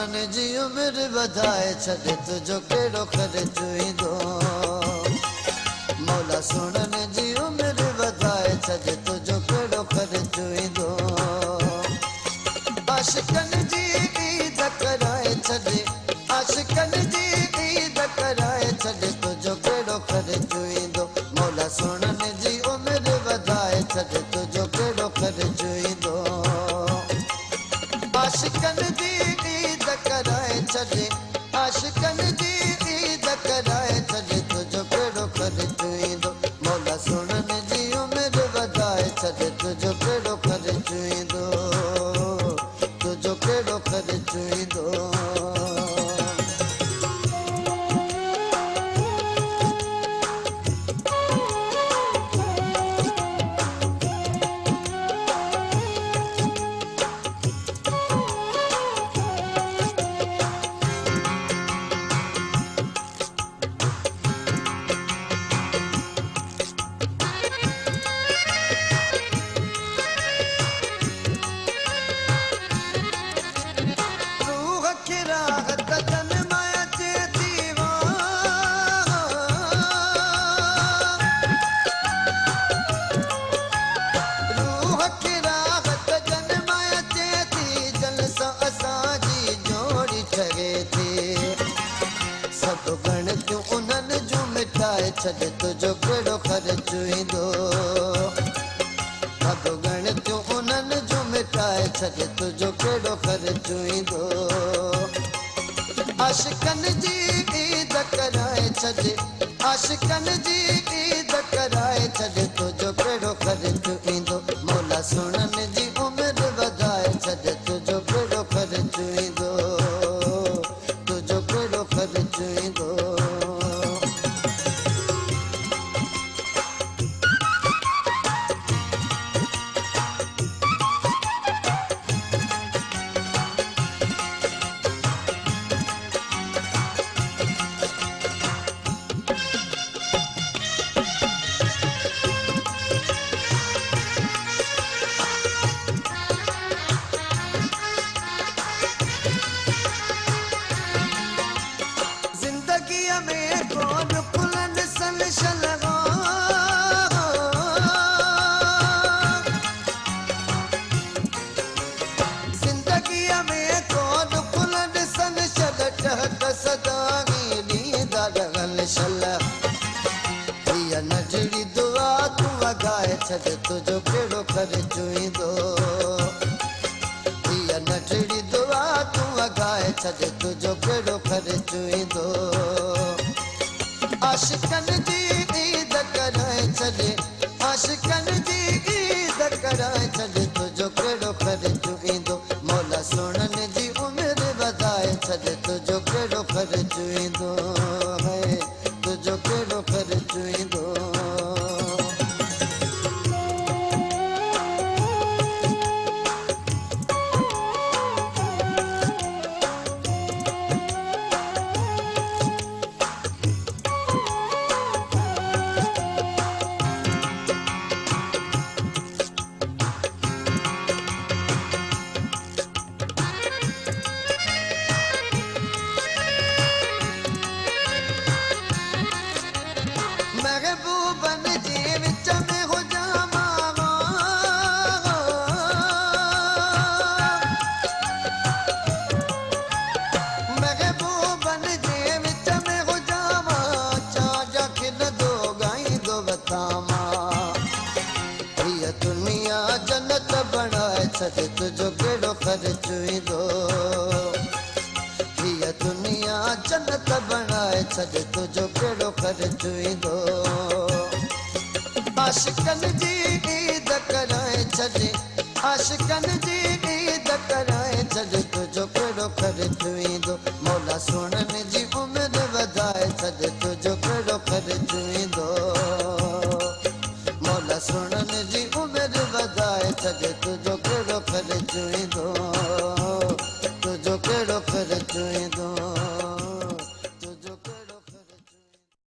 सुनन जी उम्र वधाए छॾ तुझो कहिड़ो ख़र्च ईंदो मौला सुनन जी उम्र वधाए छॾ तुझो कहिड़ो ख़र्च ईंदो आशिकनि जी ईद कराए छॾ आशिकनि जी ईद कराए छॾ तुझो कहिड़ो ख़र्च ईंदो मौला सुनन जी उम्र वधाए छॾ तुझो कहिड़ो ख़र्च ईंदो आशिकनि जी ईद कराए छॾ आशिकनि जी ईद कराए छॾ तुझो कहिड़ो ख़र्च ईंदो मौला सुनन जी उम्र वधाए छॾ तुझो कहिड़ो ख़र्च ईंदो तुझो कहिड़ो ख़र्च ईंदो छॾ तुझो कहिड़ो ख़र्च ईंदो सभु ॻणितियूं उन्हनि जूं मिटाए छॾ तुझो कहिड़ो ख़र्च ईंदो आशिकनि जी ईद कराए छॾ आशिकनि जी ईद कराए छॾ तुझो कहिड़ो ख़र्च ईंदो मौला सुनन जी उम्र वधाए छॾ तुझो कहिड़ो ख़र्च ईंदो तुझो कहिड़ो ख़र्च ईंदो नजड़ी दुआ तूं वगाए छॾ तुझो कहिड़ो ख़र्च ईंदो हीअ नजड़ी दुआ तूं वगाए छॾ तुझो कहिड़ो ख़र्च ईंदो आशिकनि जी ईद कराए छॾ आशिकनि जी ईद कराए छॾ तुझो कहिड़ो ख़र्च ईंदो मौला सुनन जी उम्र वधाए छॾ तुझो कहिड़ो ख़र्च ईंदो तुझो कहिड़ो ख़र्च ईंदो महबूबन जे विच में हुजामा महबूबन जे विच में हुजामा छा खिलंदो ॻाईंदो वतामा हीअ दुनिया जन्नत बणाए छॾ तुझो कहिड़ो ख़र्च ईंदो हीअ दुनिया जन्नत बणाए छॾ तुझो कहिड़ो ख़र्च ईंदो आशिकनि जी ईद कराए छॾ आशिकनि जी ईद कराए छॾ तुझो कहिड़ो ख़र्च ईंदो मौला सुनन जी उम्र वधाए छॾ तुझो कहिड़ो ख़र्च ईंदो मौला सुनन जी उम्र वधाए छॾ तुझो कहिड़ो ख़र्च ईंदो तुझो कहिड़ो ख़र्च ईंदो